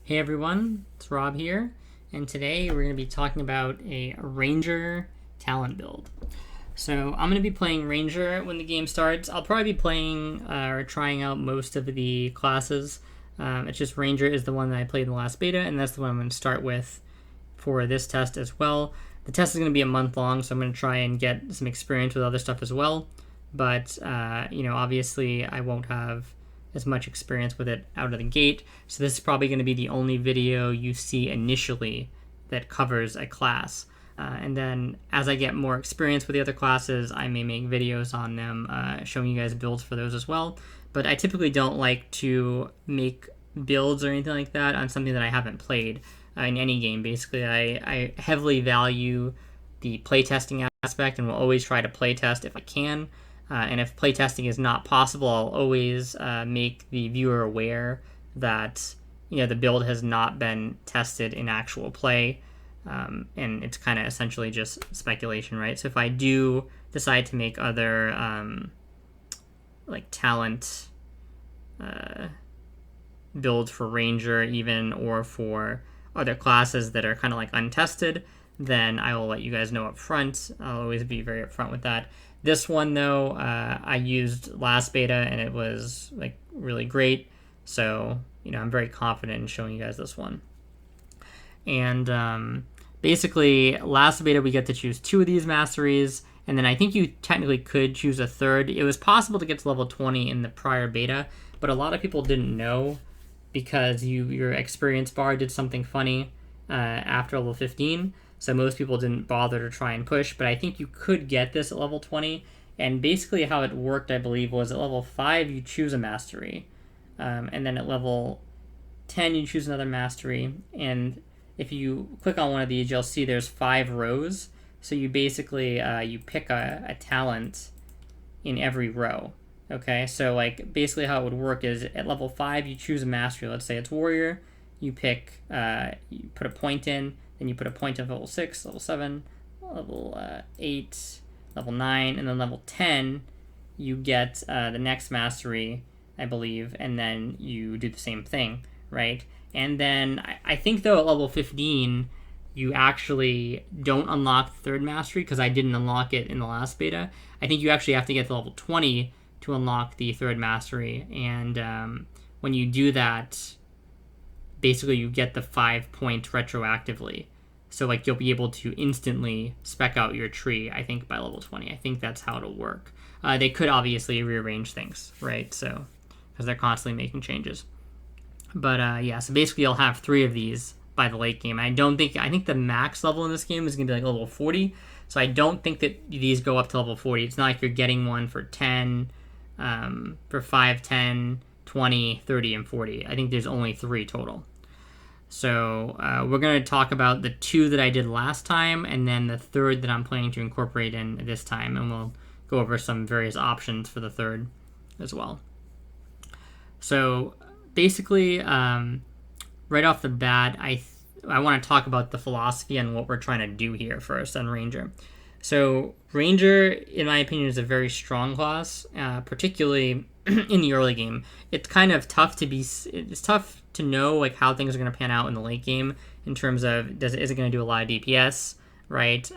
Hey everyone, it's Rob here, and today we're going to be talking about a Ranger talent build. So I'm going to be playing Ranger when the game starts. I'll probably be playing or trying out most of the classes. It's just Ranger is the one that I played in the last beta, and that's the one I'm going to start with for this test as well. The test is going to be a month long, so I'm going to try and get some experience with other stuff as well. But, obviously I won't have as much experience with it out of the gate. So this is probably going to be the only video you see initially that covers a class. And then as I get more experience with the other classes, I may make videos on them showing you guys builds for those as well. But I typically don't like to make builds or anything like that on something that I haven't played in any game. Basically, I heavily value the playtesting aspect and will always try to playtest if I can. And if playtesting is not possible, I'll always make the viewer aware that the build has not been tested in actual play, and it's kind of essentially just speculation, right? So if I do decide to make other talent builds for Ranger even, or for other classes that are kind of untested, then I will let you guys know up front. I'll always be very upfront with that. This one, though, I used last beta, and it was really great. So, I'm very confident in showing you guys this one. And basically, last beta, we get to choose 2 of these masteries, and then I think you technically could choose a third. It was possible to get to level 20 in the prior beta, but a lot of people didn't know because your experience bar did something funny after level 15. So most people didn't bother to try and push, but I think you could get this at level 20. And basically how it worked, I believe, was at level 5, you choose a mastery. And then at level 10, you choose another mastery. And if you click on one of these, you'll see there's 5 rows. So you basically, you pick a talent in every row. Okay, so basically how it would work is at level 5, you choose a mastery. Let's say it's warrior. You pick, you put a point in. Then you put a point of level 6, level 7, level 8, level 9, and then level 10, you get the next mastery, I believe, and then you do the same thing, right? And then I think, though, at level 15, you actually don't unlock the third mastery, because I didn't unlock it in the last beta. I think you actually have to get to level 20 to unlock the third mastery, and when you do that, basically you get the 5 point retroactively. So you'll be able to instantly spec out your tree, I think, by level 20. I think that's how it'll work. They could obviously rearrange things, right? So, because they're constantly making changes. But so basically you'll have 3 of these by the late game. I think the max level in this game is going to be level 40. So I don't think that these go up to level 40. It's not like you're getting one for 10, for 5, 10, 20, 30, and 40. I think there's only 3 total. So we're going to talk about the 2 that I did last time, and then the third that I'm planning to incorporate in this time, and we'll go over some various options for the third as well. So basically, right off the bat, I want to talk about the philosophy and what we're trying to do here first on Ranger. So Ranger, in my opinion, is a very strong class, particularly in the early game. It's kind of tough to know how things are going to pan out in the late game in terms of is it going to do a lot of DPS, right?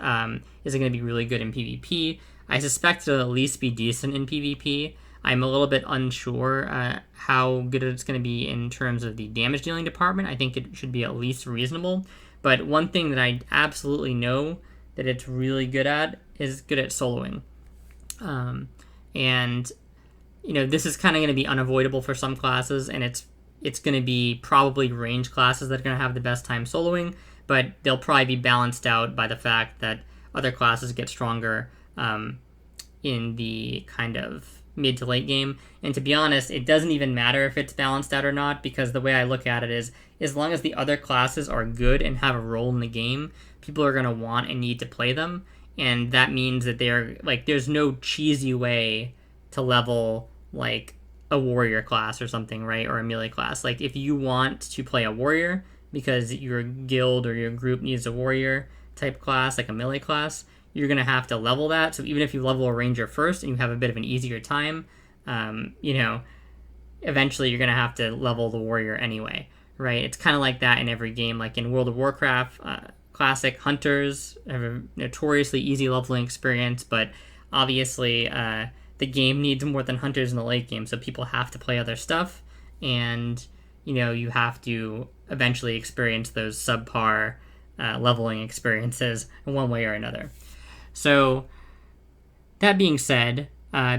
Is it going to be really good in PvP? I suspect it'll at least be decent in PvP. I'm a little bit unsure how good it's going to be in terms of the damage dealing department. I think it should be at least reasonable. But one thing that I absolutely know that it's really good at is good at soloing. And this is kind of going to be unavoidable for some classes, and it's going to be probably range classes that are going to have the best time soloing, but they'll probably be balanced out by the fact that other classes get stronger in the kind of mid to late game. And to be honest, it doesn't even matter if it's balanced out or not, because the way I look at it is, as long as the other classes are good and have a role in the game, people are going to want and need to play them, and that means that they're there's no cheesy way to level a warrior class or something, right? Or a melee class. If you want to play a warrior because your guild or your group needs a warrior type class, like a melee class, you're going to have to level that. So even if you level a ranger first and you have a bit of an easier time, eventually you're going to have to level the warrior anyway, right? It's kind of like that in every game. Like in World of Warcraft Classic, hunters have a notoriously easy leveling experience, but obviously the game needs more than hunters in the late game, so people have to play other stuff, and you have to eventually experience those subpar leveling experiences in one way or another. So that being said,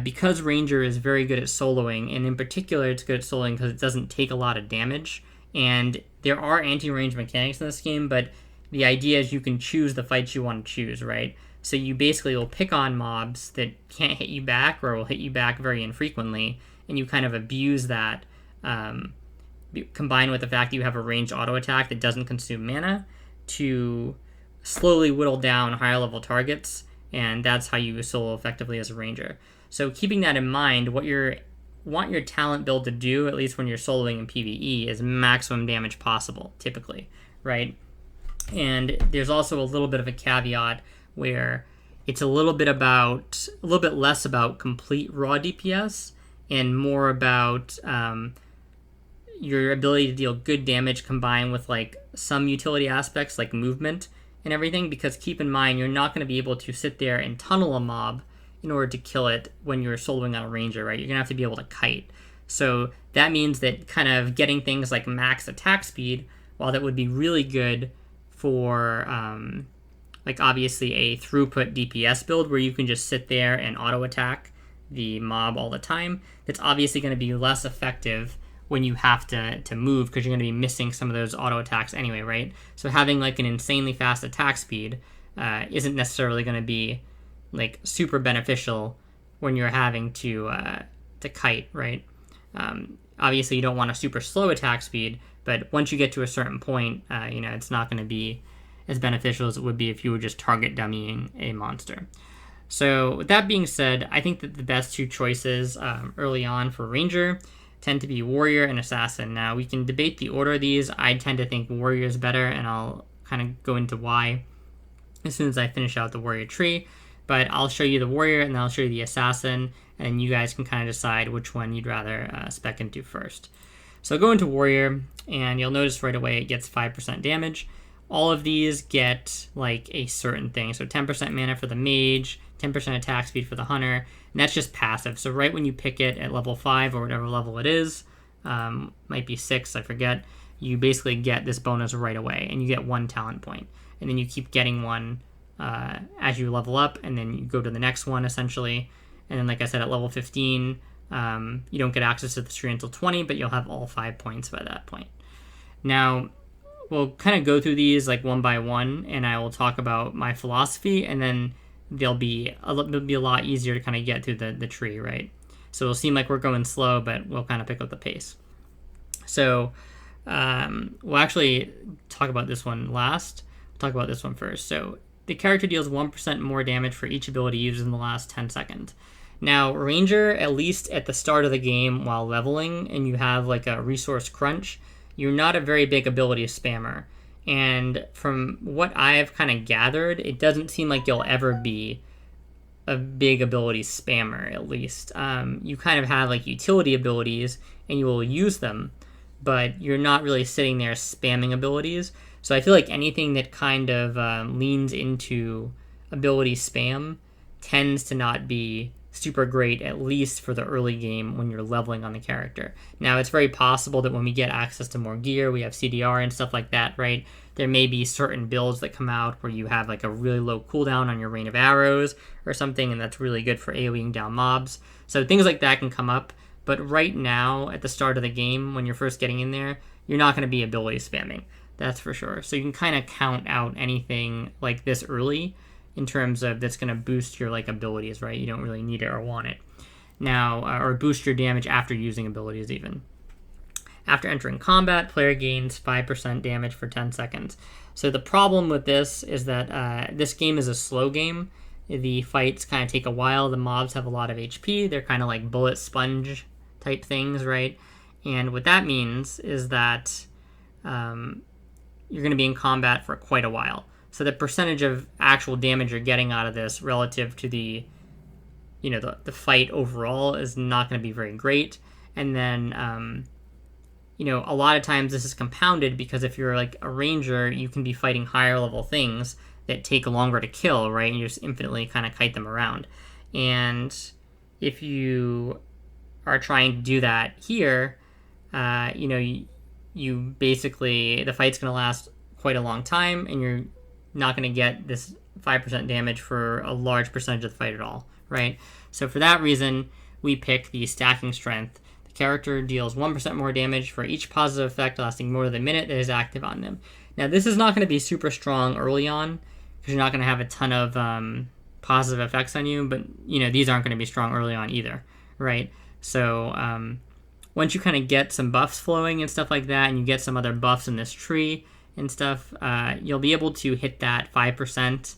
because Ranger is very good at soloing, and in particular it's good at soloing because it doesn't take a lot of damage, and there are anti-range mechanics in this game, but the idea is you can choose the fights you want to choose, right? So you basically will pick on mobs that can't hit you back or will hit you back very infrequently, and you kind of abuse that, combined with the fact that you have a ranged auto attack that doesn't consume mana to slowly whittle down higher level targets, and that's how you solo effectively as a ranger. So keeping that in mind, what you want your talent build to do, at least when you're soloing in PvE, is maximum damage possible, typically, right? And there's also a little bit of a caveat where it's a little bit less about complete raw DPS and more about your ability to deal good damage combined with like some utility aspects like movement and everything, because keep in mind you're not going to be able to sit there and tunnel a mob in order to kill it when you're soloing on a ranger, right? You're going to have to be able to kite. So that means that kind of getting things like max attack speed, while that would be really good for like obviously a throughput DPS build where you can just sit there and auto attack the mob all the time, it's obviously going to be less effective when you have to move, because you're going to be missing some of those auto attacks anyway, right? So having like an insanely fast attack speed isn't necessarily going to be like super beneficial when you're having to kite, right? Obviously you don't want a super slow attack speed, but once you get to a certain point, it's not going to be as beneficial as it would be if you were just target dummying a monster. So with that being said, I think that the best two choices early on for Ranger tend to be Warrior and Assassin. Now, we can debate the order of these. I tend to think Warrior is better, and I'll kind of go into why as soon as I finish out the Warrior tree. But I'll show you the Warrior, and then I'll show you the Assassin, and you guys can kind of decide which one you'd rather spec into first. So I'll go into Warrior, and you'll notice right away it gets 5% damage. All of these get like a certain thing. So 10% mana for the Mage, 10% attack speed for the Hunter, and that's just passive. So right when you pick it at level 5 or whatever level it is, might be 6, I forget, you basically get this bonus right away, and you get 1 talent point. And then you keep getting one as you level up, and then you go to the next one, essentially. And then, like I said, at level 15, you don't get access to the tree until 20, but you'll have all 5 points by that point. Now, we'll kind of go through these like one by one, and I will talk about my philosophy, and then they'll be a lot easier to kind of get through the tree, right? So it'll seem like we're going slow, but we'll kind of pick up the pace. So we'll actually talk about this one last. We'll talk about this one first. So the character deals 1% more damage for each ability used in the last 10 seconds. Now, Ranger, at least at the start of the game while leveling, and you have like a resource crunch, you're not a very big ability spammer. And from what I've kind of gathered, it doesn't seem like you'll ever be a big ability spammer, at least. You kind of have like utility abilities, and you will use them, but you're not really sitting there spamming abilities. So I feel like anything that kind of leans into ability spam tends to not be super great, at least for the early game when you're leveling on the character. Now, it's very possible that when we get access to more gear, we have CDR and stuff like that, right? There may be certain builds that come out where you have like a really low cooldown on your rain of arrows or something, and that's really good for AoEing down mobs. So things like that can come up, but right now, at the start of the game, when you're first getting in there, you're not going to be ability spamming, that's for sure. So you can kind of count out anything like this early, in terms of that's going to boost your like abilities, right? You don't really need it or want it. Now, or boost your damage after using abilities even. After entering combat, player gains 5% damage for 10 seconds. So the problem with this is that this game is a slow game. The fights kind of take a while. The mobs have a lot of HP. They're kind of like bullet sponge type things, right? And what that means is that you're going to be in combat for quite a while. So the percentage of actual damage you're getting out of this relative to the fight overall is not going to be very great. And then a lot of times this is compounded because if you're like a ranger, you can be fighting higher level things that take longer to kill, right? And you just infinitely kind of kite them around. And if you are trying to do that here, you basically, the fight's going to last quite a long time, and you're not going to get this 5% damage for a large percentage of the fight at all, right? So for that reason, we pick the stacking strength. The character deals 1% more damage for each positive effect lasting more than a minute that is active on them. Now, this is not going to be super strong early on, because you're not going to have a ton of positive effects on you, but, these aren't going to be strong early on either, right? So, once you kind of get some buffs flowing and stuff like that, and you get some other buffs in this tree and stuff, you'll be able to hit that 5%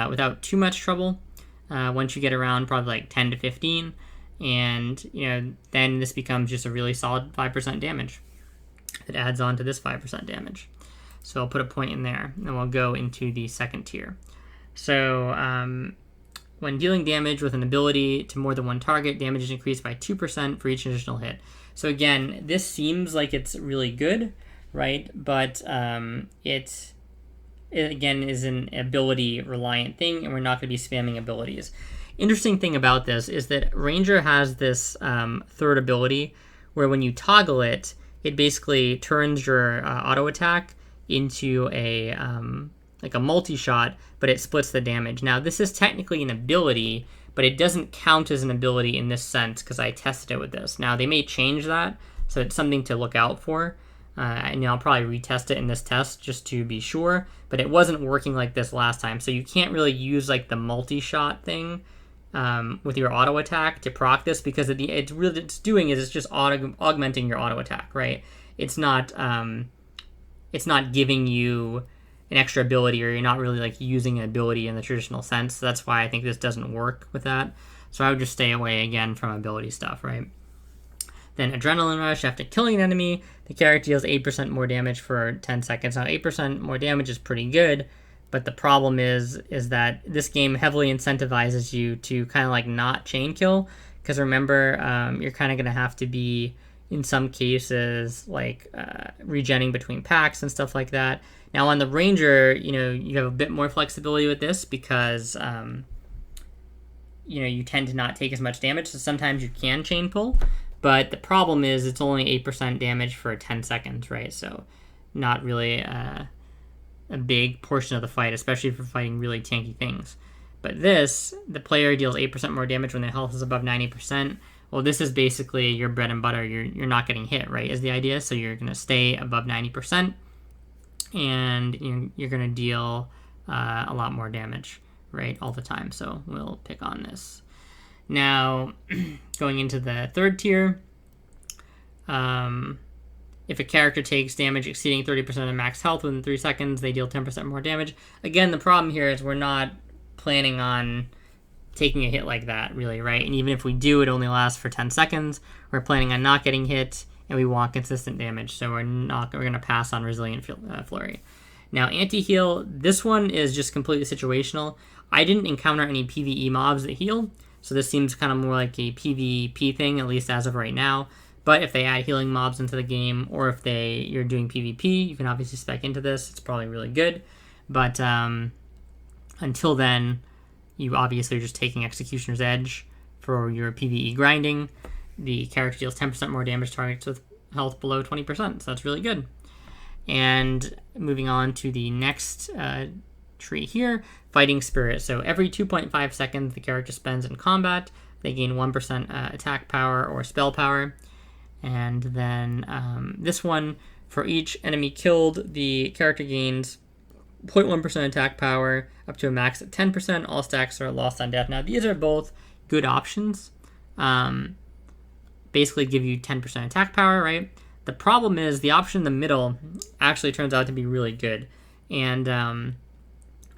without too much trouble once you get around probably like 10 to 15. And, then this becomes just a really solid 5% damage that adds on to this 5% damage. So I'll put a point in there, and we'll go into the second tier. So when dealing damage with an ability to more than one target, damage is increased by 2% for each additional hit. So again, this seems like it's really good, right? But it again is an ability-reliant thing, and we're not going to be spamming abilities. Interesting thing about this is that Ranger has this third ability where when you toggle it, it basically turns your auto attack into a like a multi-shot, but it splits the damage. Now, this is technically an ability, but it doesn't count as an ability in this sense because I tested it with this. Now, they may change that, so it's something to look out for. And I'll probably retest it in this test just to be sure, but it wasn't working like this last time, so you can't really use like the multi-shot thing with your auto attack to proc this, because it's doing is it's just augmenting your auto attack, right? It's not giving you an extra ability, or you're not really like using an ability in the traditional sense. So that's why I think this doesn't work with that. So I would just stay away again from ability stuff, right? Then Adrenaline Rush. After killing an enemy, the character deals 8% more damage for 10 seconds. Now 8% more damage is pretty good, but the problem is that this game heavily incentivizes you to kind of like not chain kill, because remember, you're kind of going to have to be, in some cases, like regenning between packs and stuff like that. Now on the Ranger, you have a bit more flexibility with this because, you tend to not take as much damage, so sometimes you can chain pull, but the problem is it's only 8% damage for 10 seconds, right? So not really a big portion of the fight, especially for fighting really tanky things. But this, the player deals 8% more damage when their health is above 90%. Well, this is basically your bread and butter. You're not getting hit, right, is the idea. So you're going to stay above 90%, and you're going to deal a lot more damage, right, all the time. So we'll pick on this. Now, going into the third tier, if a character takes damage exceeding 30% of max health within 3 seconds, they deal 10% more damage. Again, the problem here is we're not planning on taking a hit like that, really, right? And even if we do, it only lasts for 10 seconds. We're planning on not getting hit, and we want consistent damage, so we're going to pass on Resilient Flurry. Now, Anti-Heal, this one is just completely situational. I didn't encounter any PvE mobs that heal, so this seems kind of more like a PvP thing, at least as of right now. But if they add healing mobs into the game, or if you're doing PvP, you can obviously spec into this. It's probably really good. But until then, you obviously are just taking Executioner's Edge for your PvE grinding. The character deals 10% more damage to targets with health below 20%, so that's really good. And moving on to the next tree here, Fighting Spirit. So every 2.5 seconds the character spends in combat, they gain 1% attack power or spell power. And then this one, for each enemy killed, the character gains 0.1% attack power up to a max of 10%. All stacks are lost on death. Now, these are both good options. Basically give you 10% attack power, right? The problem is the option in the middle actually turns out to be really good. And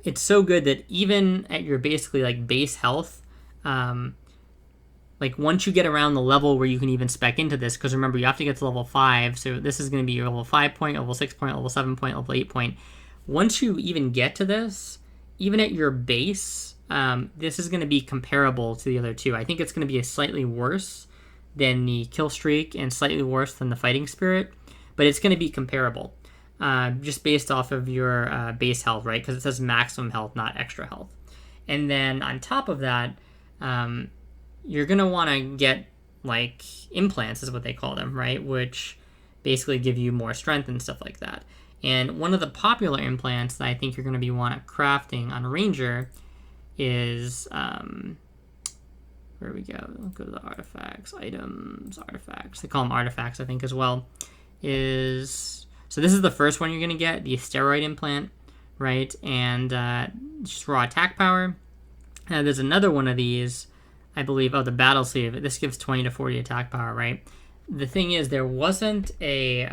it's so good that even at your basically like base health, like once you get around the level where you can even spec into this, because remember, you have to get to level 5, so this is going to be your level 5 point, level 6 point, level 7 point, level 8 point. Once you even get to this, even at your base, this is going to be comparable to the other two. I think it's going to be slightly worse than the Kill Streak and slightly worse than the Fighting Spirit, but it's going to be comparable, just based off of your base health, right? Because it says maximum health, not extra health. And then on top of that, you're going to want to get like implants is what they call them, right? Which basically give you more strength and stuff like that. And one of the popular implants that I think you're going to be crafting on a ranger is, where we go? Let's go to the artifacts, items, artifacts. They call them artifacts, I think, as well. So this is the first one you're going to get, the steroid implant, right? And just raw attack power. There's another one of these, I believe, the battle sleeve. This gives 20 to 40 attack power, right? The thing is, there wasn't a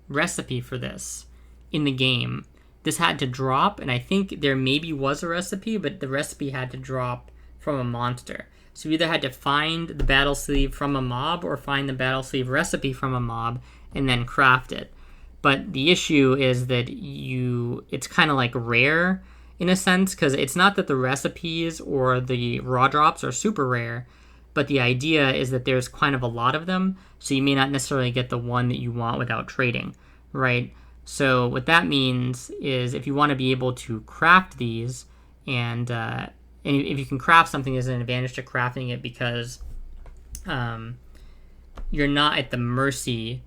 recipe for this in the game. This had to drop, and I think there maybe was a recipe, but the recipe had to drop from a monster. So you either had to find the battle sleeve from a mob or find the battle sleeve recipe from a mob and then craft it. But the issue is that it's kind of like rare in a sense, because it's not that the recipes or the raw drops are super rare, but the idea is that there's kind of a lot of them, so you may not necessarily get the one that you want without trading, right? So what that means is if you want to be able to craft these, and if you can craft something, there's an advantage to crafting it because you're not at the mercy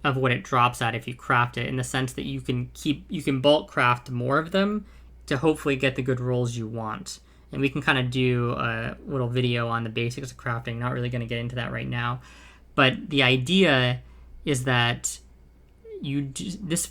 of what it drops at if you craft it, in the sense that you can bulk craft more of them to hopefully get the good rolls you want. And we can kind of do a little video on the basics of crafting. Not really going to get into that right now. But the idea is that this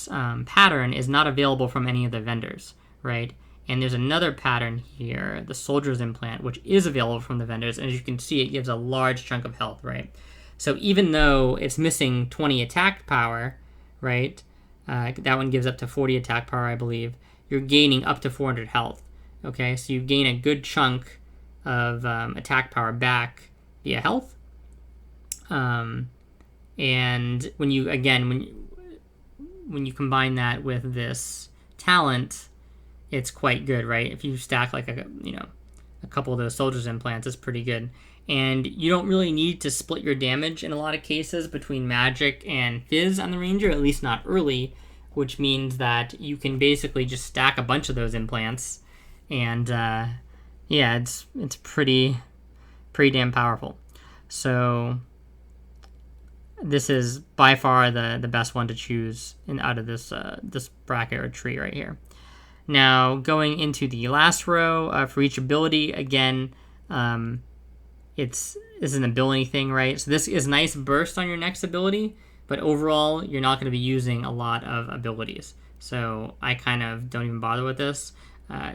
pattern is not available from any of the vendors, right? And there's another pattern here, the soldier's implant, which is available from the vendors. And as you can see, it gives a large chunk of health, right? So even though it's missing 20 attack power, right? That one gives up to 40 attack power, I believe. You're gaining up to 400 health. Okay, so you gain a good chunk of attack power back via health. And when you combine that with this talent, it's quite good, right? If you stack like a couple of those soldiers implants, it's pretty good. And you don't really need to split your damage in a lot of cases between magic and fizz on the ranger, at least not early, which means that you can basically just stack a bunch of those implants, and it's pretty damn powerful. So this is by far the best one to choose out of this bracket or tree right here. Now going into the last row, for each ability, again, it's an ability thing, right? So this is nice burst on your next ability, but overall you're not going to be using a lot of abilities. So I kind of don't even bother with this.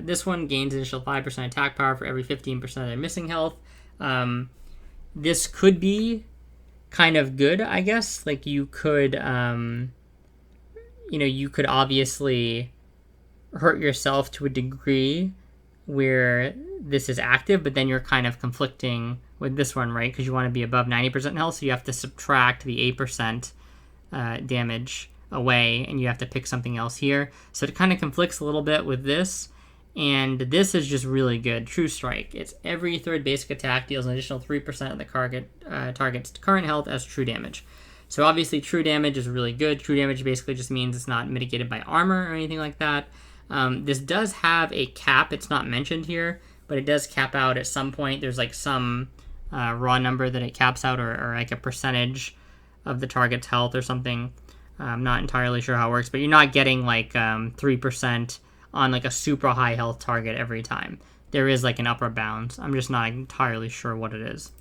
This one gains initial 5% attack power for every 15% of their missing health. This could be kind of good, I guess. Like you could obviously hurt yourself to a degree where this is active, but then you're kind of conflicting with this one, right? Because you want to be above 90% health, so you have to subtract the 8% damage away, and you have to pick something else here. So it kind of conflicts a little bit with this, and this is just really good. True Strike. It's every third basic attack deals an additional 3% of the target's current health as true damage. So obviously true damage is really good. True damage basically just means it's not mitigated by armor or anything like that. This does have a cap. It's not mentioned here, but it does cap out at some point. There's like some raw number that it caps out, or like a percentage of the target's health or something. I'm not entirely sure how it works, but you're not getting like 3% on like a super high health target every time. There is like an upper bound. I'm just not entirely sure what it is.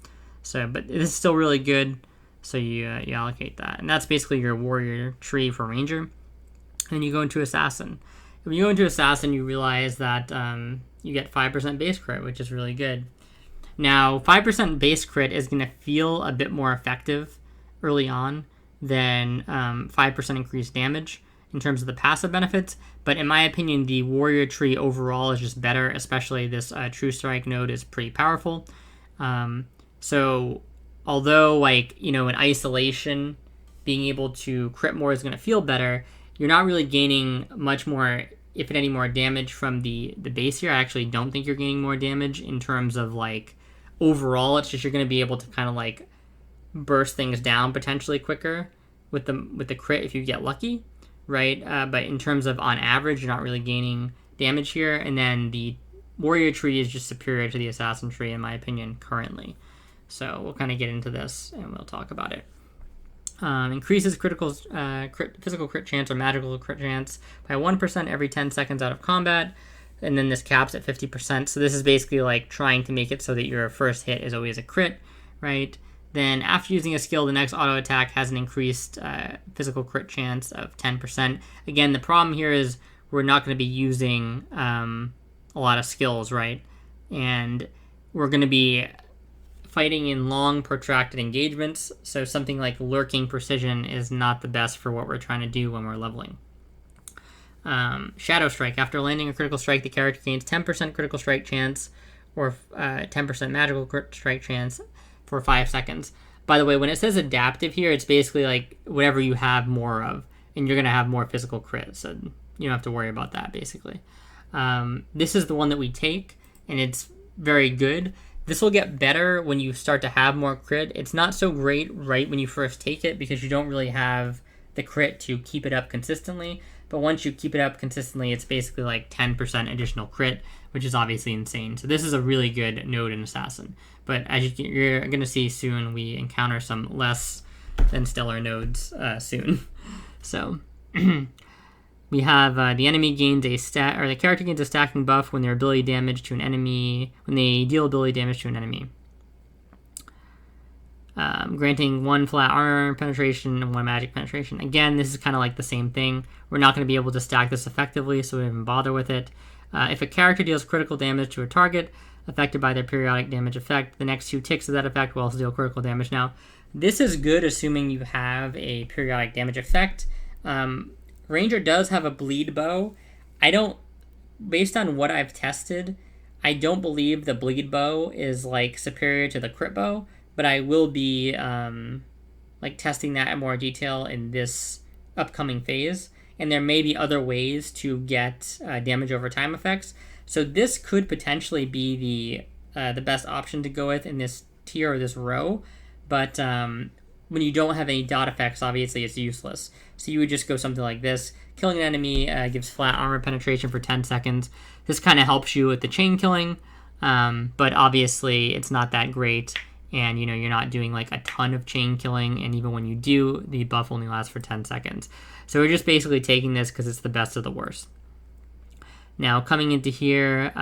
So, but it is still really good. So you allocate that, and that's basically your warrior tree for ranger. And you go into assassin. When you go into assassin, you realize that you get 5% base crit, which is really good. Now, 5% base crit is going to feel a bit more effective early on than 5% increased damage in terms of the passive benefits. But in my opinion, the warrior tree overall is just better, especially this True Strike node is pretty powerful. So although, in isolation, being able to crit more is going to feel better, you're not really gaining much more, if any more, damage from the base here. I actually don't think you're gaining more damage in terms of overall. It's just you're going to be able to kind of burst things down potentially quicker with the crit if you get lucky, right? But in terms of on average, you're not really gaining damage here. And then the warrior tree is just superior to the assassin tree, in my opinion, currently. So we'll kind of get into this and we'll talk about it. Increases physical crit chance or magical crit chance by 1% every 10 seconds out of combat. And then this caps at 50%. So this is basically like trying to make it so that your first hit is always a crit, right? Then after using a skill, the next auto attack has an increased physical crit chance of 10%. Again, the problem here is we're not going to be using a lot of skills, right? And we're going to be fighting in long, protracted engagements, so something like lurking precision is not the best for what we're trying to do when we're leveling. Shadow Strike. After landing a critical strike, the character gains 10% critical strike chance or 10% magical crit strike chance for 5 seconds. By the way, when it says adaptive here, it's basically like whatever you have more of, and you're going to have more physical crit, so you don't have to worry about that, basically. This is the one that we take, and it's very good. This will get better when you start to have more crit. It's not so great right when you first take it because you don't really have the crit to keep it up consistently. But once you keep it up consistently, it's basically like 10% additional crit, which is obviously insane. So this is a really good node in Assassin. But as you're going to see soon, we encounter some less than stellar nodes soon. So we have the enemy gains the character gains a stacking buff when their ability damage to an enemy, when they deal ability damage to an enemy. Granting 1 flat armor penetration and 1 magic penetration. Again, this is kind of like the same thing. We're not going to be able to stack this effectively, so we don't even bother with it. If a character deals critical damage to a target affected by their periodic damage effect, the next 2 ticks of that effect will also deal critical damage. Now, this is good assuming you have a periodic damage effect. Ranger does have a bleed bow. Based on what I've tested, I don't believe the bleed bow is like superior to the crit bow, but I will be testing that in more detail in this upcoming phase. And there may be other ways to get damage over time effects. So this could potentially be the best option to go with in this tier or this row, but when you don't have any dot effects, obviously it's useless. So you would just go something like this. Killing an enemy gives flat armor penetration for 10 seconds. This kind of helps you with the chain killing, but obviously it's not that great, and you're not doing like a ton of chain killing, and even when you do, the buff only lasts for 10 seconds. So we're just basically taking this because it's the best of the worst. Now coming into here,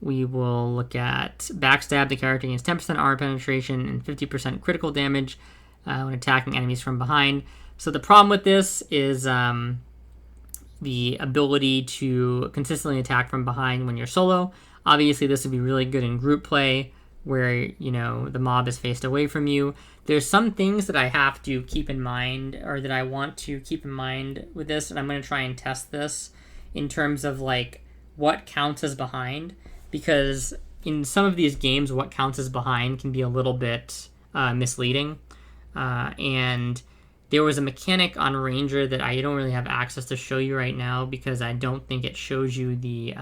we will look at Backstab. The character gains 10% armor penetration and 50% critical damage when attacking enemies from behind. So the problem with this is the ability to consistently attack from behind when you're solo. Obviously, this would be really good in group play where, the mob is faced away from you. There's some things that I have to keep in mind, or that I want to keep in mind with this, and I'm going to try and test this in terms of like what counts as behind, because in some of these games, what counts as behind can be a little bit misleading. And there was a mechanic on Ranger that I don't really have access to show you right now because I don't think it shows you the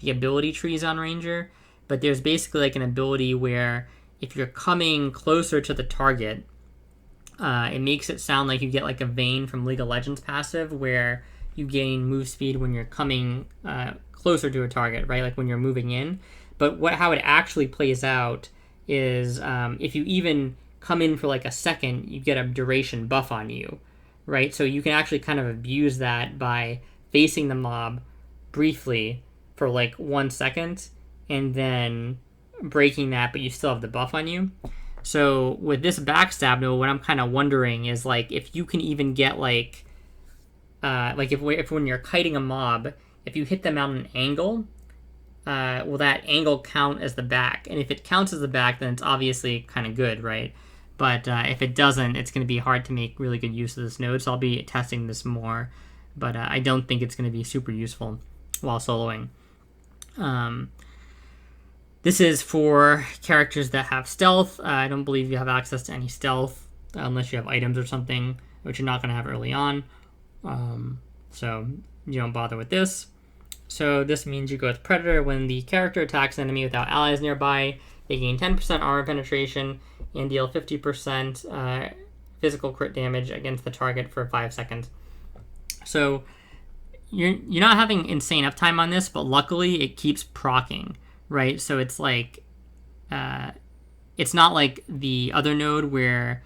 ability trees on Ranger. But there's basically like an ability where if you're coming closer to the target, it makes it sound like you get like a Vayne from League of Legends passive where you gain move speed when you're coming closer to a target, right? Like when you're moving in. But how it actually plays out is if you even come in for like a second, you get a duration buff on you, right? So you can actually kind of abuse that by facing the mob briefly for like 1 second and then breaking that, but you still have the buff on you. So with this backstab, what I'm kind of wondering is like if you can even get like if when you're kiting a mob, if you hit them out an angle, will that angle count as the back? And if it counts as the back, then it's obviously kind of good, right? But if it doesn't, it's going to be hard to make really good use of this node, so I'll be testing this more. But I don't think it's going to be super useful while soloing. This is for characters that have stealth. I don't believe you have access to any stealth unless you have items or something, which you're not going to have early on. So you don't bother with this. So this means you go with Predator. When the character attacks an enemy without allies nearby, They gain 10% armor penetration and deal 50% physical crit damage against the target for 5 seconds. So you're not having insane uptime on this, but luckily it keeps proccing, right? So it's like it's not like the other node where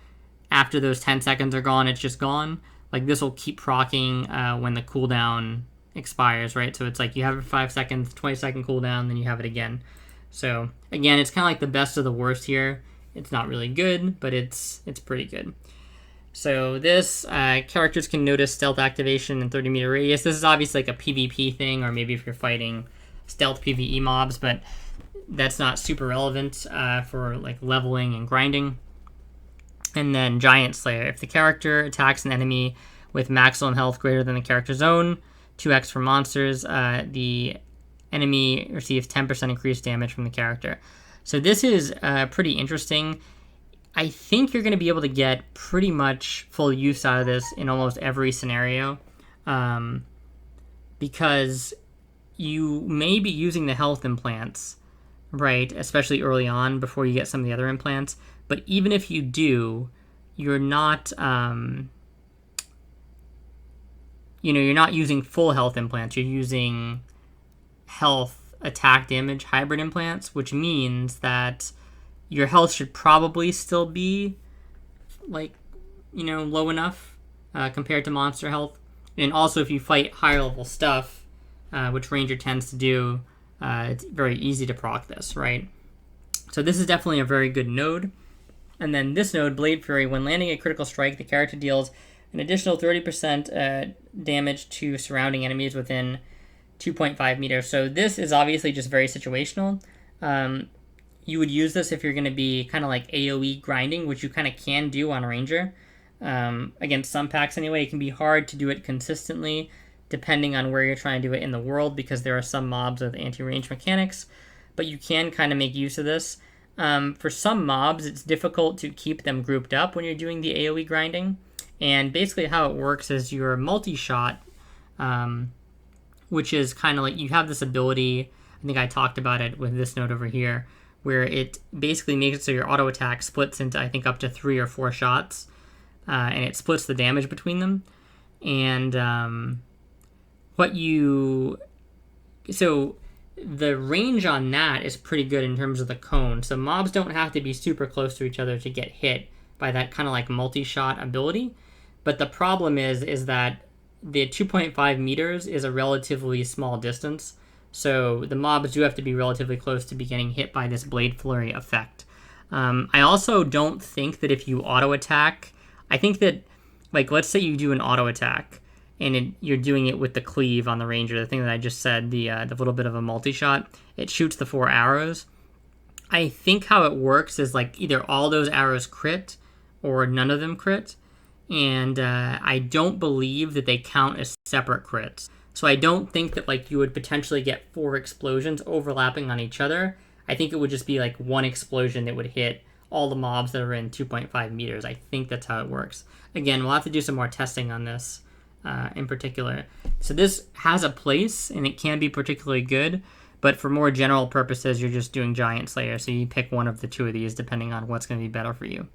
after those 10 seconds are gone, it's just gone. Like this will keep proccing when the cooldown expires, right? So it's like you have it for 5 seconds, 20-second cooldown, then you have it again. So again, it's kind of like the best of the worst here. It's not really good, but it's pretty good. So this, characters can notice stealth activation in 30-meter radius. This is obviously like a PvP thing, or maybe if you're fighting stealth PvE mobs, but that's not super relevant for like leveling and grinding. And then Giant Slayer. If the character attacks an enemy with maximum health greater than the character's own, 2x for monsters, the enemy receives 10% increased damage from the character. So this is pretty interesting. I think you're going to be able to get pretty much full use out of this in almost every scenario, because you may be using the health implants, right, especially early on before you get some of the other implants. But even if you do, you're not, you're not using full health implants. You're using health attack damage hybrid implants, which means that your health should probably still be low enough compared to monster health. And also if you fight higher level stuff, which Ranger tends to do, it's very easy to proc this, right? So this is definitely a very good node. And then this node, Blade Fury, when landing a critical strike, the character deals an additional 30% damage to surrounding enemies within 2.5 meters. So this is obviously just very situational. You would use this if you're going to be kind of like AoE grinding, which you kind of can do on Ranger. Against some packs anyway, it can be hard to do it consistently depending on where you're trying to do it in the world, because there are some mobs with anti-range mechanics, but you can kind of make use of this. For some mobs, it's difficult to keep them grouped up when you're doing the AoE grinding. And basically how it works is your multi-shot, which is kind of like you have this ability, I think I talked about it with this node over here, where it basically makes it so your auto attack splits into, I think, up to 3 or 4 shots, and it splits the damage between them. And so the range on that is pretty good in terms of the cone. So mobs don't have to be super close to each other to get hit by that kind of like multi-shot ability. But the problem is that the 2.5 meters is a relatively small distance. So the mobs do have to be relatively close to be getting hit by this Blade Flurry effect. I also don't think that if you auto attack, I think that, like, let's say you do an auto attack and you're doing it with the cleave on the Ranger, the thing that I just said, the little bit of a multi-shot, it shoots the 4 arrows. I think how it works is like either all those arrows crit or none of them crit. And I don't believe that they count as separate crits. So I don't think that like you would potentially get 4 explosions overlapping on each other. I think it would just be like one explosion that would hit all the mobs that are in 2.5 meters. I think that's how it works. Again, we'll have to do some more testing on this in particular. So this has a place and it can be particularly good, but for more general purposes, you're just doing Giant Slayer. So you pick one of the 2 of these depending on what's going to be better for you.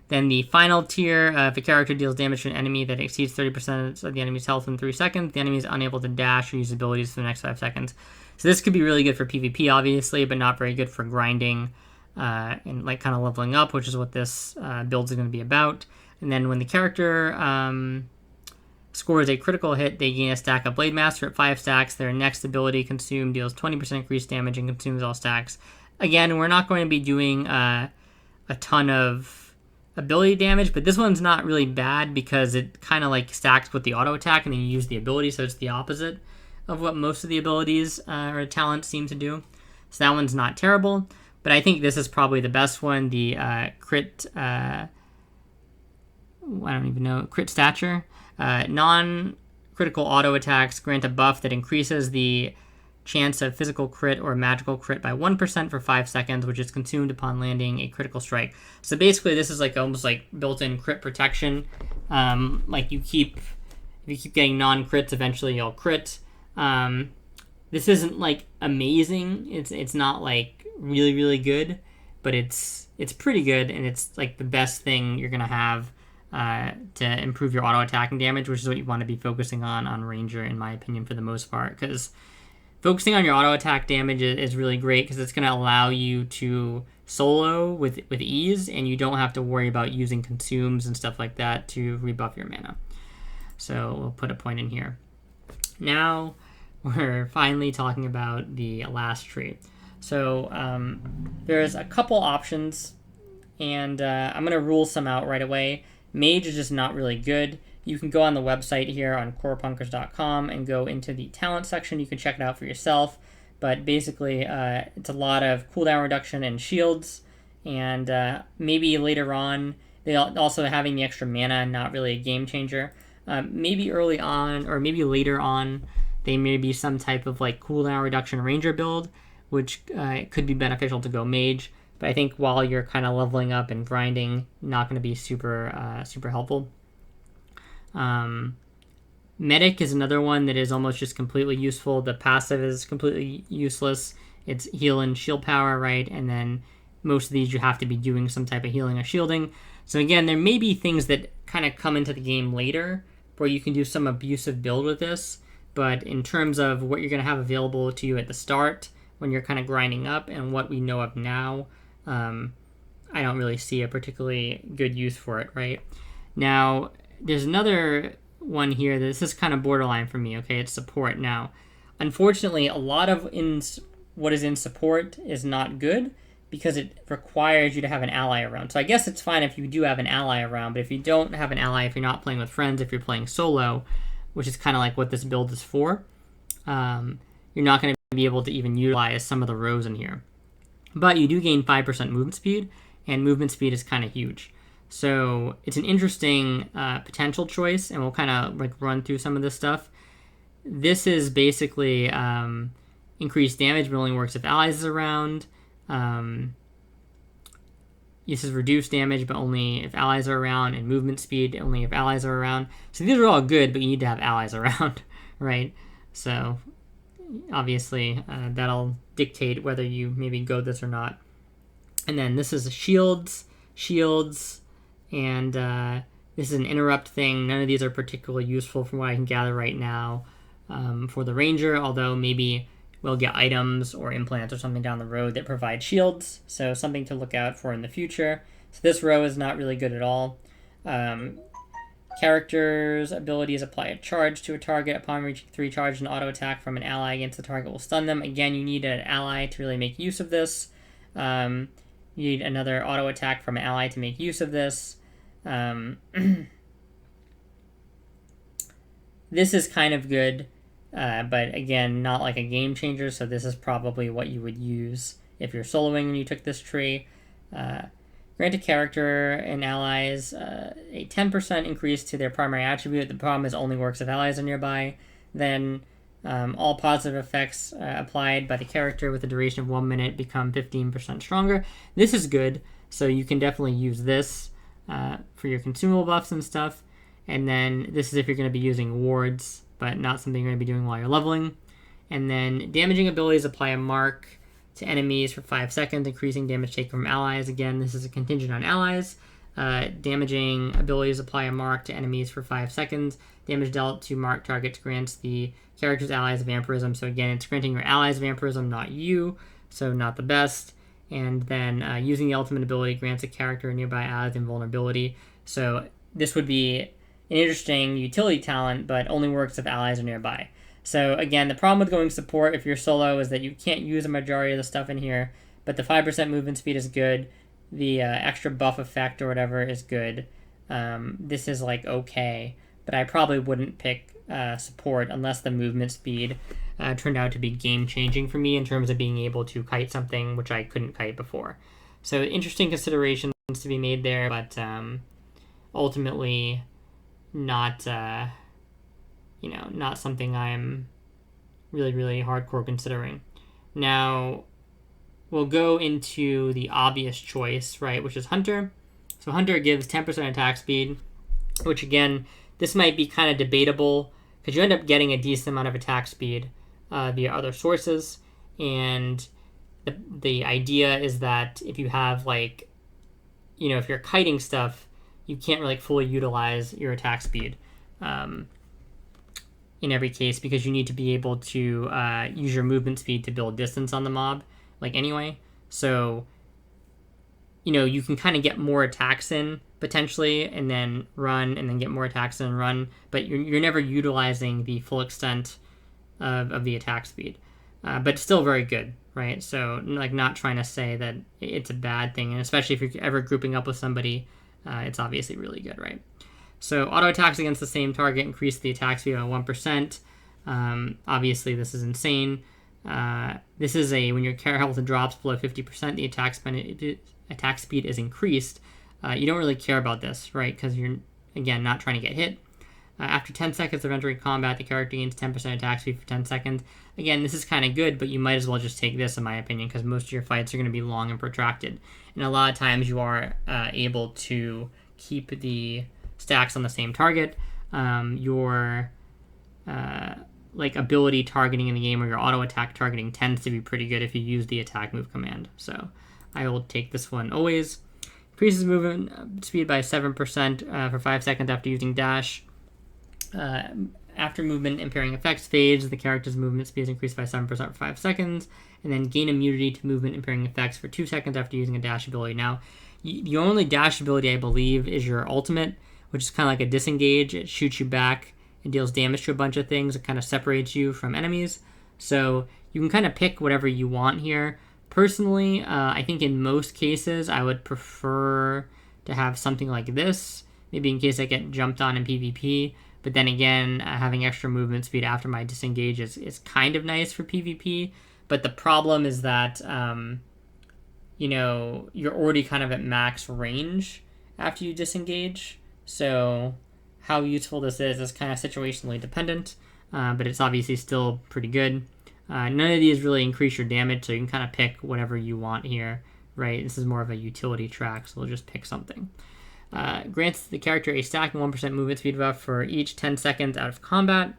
Then the final tier, if a character deals damage to an enemy that exceeds 30% of the enemy's health in 3 seconds, the enemy is unable to dash or use abilities for the next 5 seconds. So this could be really good for PvP, obviously, but not very good for grinding and like kind of leveling up, which is what this build is going to be about. And then when the character scores a critical hit, they gain a stack of Blade Master at 5 stacks. Their next ability, Consume, deals 20% increased damage and consumes all stacks. Again, we're not going to be doing a ton of ability damage, but this one's not really bad because it kind of like stacks with the auto attack and then you use the ability, so it's the opposite of what most of the abilities or talents seem to do. So that one's not terrible, but I think this is probably the best one. The crit, I don't even know, crit stature. Non-critical auto attacks grant a buff that increases the chance of physical crit or magical crit by 1% for 5 seconds, which is consumed upon landing a critical strike. So basically this is like almost like built-in crit protection. Like if you keep getting non-crits, eventually you'll crit. This isn't like amazing. It's not like really, really good, but it's pretty good, and it's like the best thing you're gonna have to improve your auto attacking damage, which is what you want to be focusing on Ranger, in my opinion, for the most part, because focusing on your auto attack damage is really great because it's going to allow you to solo with ease, and you don't have to worry about using consumes and stuff like that to rebuff your mana. So we'll put a point in here. Now we're finally talking about the last tree. So there's a couple options, and I'm going to rule some out right away. Mage is just not really good. You can go on the website here on corepunkers.com and go into the talent section. You can check it out for yourself. But basically, it's a lot of cooldown reduction and shields. And maybe later on, they also having the extra mana, not really a game changer. Maybe early on, or maybe later on, they may be some type of like cooldown reduction ranger build, which could be beneficial to go mage. But I think while you're kind of leveling up and grinding, not going to be super helpful. Medic is another one that is almost just completely useful. The passive is completely useless. It's heal and shield power, right? And then most of these you have to be doing some type of healing or shielding. So again, there may be things that kind of come into the game later where you can do some abusive build with this. But in terms of what you're going to have available to you at the start, when you're kind of grinding up, and what we know of now, I don't really see a particularly good use for it, right? Now, there's another one here. This is kind of borderline for me, okay? It's support. Now, unfortunately, a lot of what is in support is not good because it requires you to have an ally around. So I guess it's fine if you do have an ally around, but if you don't have an ally, if you're not playing with friends, if you're playing solo, which is kind of like what this build is for, you're not going to be able to even utilize some of the rows in here. But you do gain 5% movement speed, and movement speed is kind of huge. So it's an interesting potential choice, and we'll kind of like run through some of this stuff. This is basically increased damage, but only works if allies is around. This is reduced damage, but only if allies are around, and movement speed only if allies are around. So these are all good, but you need to have allies around, right? So obviously that'll dictate whether you maybe go this or not. And then this is shields, and this is an interrupt thing. None of these are particularly useful from what I can gather right now for the ranger, although maybe we'll get items or implants or something down the road that provide shields, so something to look out for in the future. So this row is not really good at all. Characters' abilities apply a charge to a target. Upon reaching 3 charge, an auto attack from an ally against the target will stun them. Again, you need an ally to really make use of this. You need another auto attack from an ally to make use of this. This is kind of good, but again, not like a game changer, so this is probably what you would use if you're soloing and you took this tree. Grant a character and allies a 10% increase to their primary attribute. The problem is only works if allies are nearby. Then all positive effects applied by the character with a duration of 1 minute become 15% stronger. This is good, so you can definitely use this for your consumable buffs and stuff. And then this is if you're going to be using wards, but not something you're going to be doing while you're leveling. And then damaging abilities apply a mark to enemies for 5 seconds, increasing damage taken from allies. Again, this is a contingent on allies. Damaging abilities apply a mark to enemies for 5 seconds. Damage dealt to marked targets grants the character's allies vampirism. So again, it's granting your allies vampirism, not you, so not the best. And then using the ultimate ability grants a character nearby allies invulnerability. So this would be an interesting utility talent, but only works if allies are nearby. So again, the problem with going support if you're solo is that you can't use a majority of the stuff in here, but the 5% movement speed is good. The extra buff effect or whatever is good. This is like okay, but I probably wouldn't pick support unless the movement speed turned out to be game-changing for me in terms of being able to kite something which I couldn't kite before. So interesting considerations to be made there, but ultimately not not something I'm really, really hardcore considering. Now, we'll go into the obvious choice, right, which is Hunter. So Hunter gives 10% attack speed, which again, this might be kind of debatable because you end up getting a decent amount of attack speed via other sources, and the idea is that if you have like, if you're kiting stuff, you can't really fully utilize your attack speed in every case, because you need to be able to use your movement speed to build distance on the mob, like anyway. So, you can kind of get more attacks in potentially, and then run, and then get more attacks in and run, but you're never utilizing the full extent of the attack speed. But still very good, right? So, like, not trying to say that it's a bad thing, and especially if you're ever grouping up with somebody, it's obviously really good, right? So, auto attacks against the same target increase the attack speed by 1%. Obviously, this is insane. This is when your character health drops below 50%, the attack speed is increased. You don't really care about this, right? Because you're, again, not trying to get hit. After 10 seconds of entering combat, the character gains 10% attack speed for 10 seconds. Again, this is kind of good, but you might as well just take this, in my opinion, because most of your fights are going to be long and protracted. And a lot of times you are able to keep the stacks on the same target. Your ability targeting in the game, or your auto attack targeting, tends to be pretty good if you use the attack move command. So I will take this one always. Increases movement speed by 7% for 5 seconds after using dash. After movement impairing effects fades, the character's movement speed is increased by 7% for 5 seconds, and then gain immunity to movement impairing effects for 2 seconds after using a dash ability. Now, the only dash ability, I believe, is your ultimate, which is kind of like a disengage. It shoots you back and deals damage to a bunch of things. It kind of separates you from enemies. So you can kind of pick whatever you want here. Personally, I think in most cases, I would prefer to have something like this, maybe in case I get jumped on in PvP. But then again, having extra movement speed after my disengage is kind of nice for PvP. But the problem is that, you're already kind of at max range after you disengage. So how useful this is kind of situationally dependent. But it's obviously still pretty good. None of these really increase your damage, so you can kind of pick whatever you want here, right? This is more of a utility track, so we'll just pick something. Grants the character a stack and 1% movement speed buff for each 10 seconds out of combat,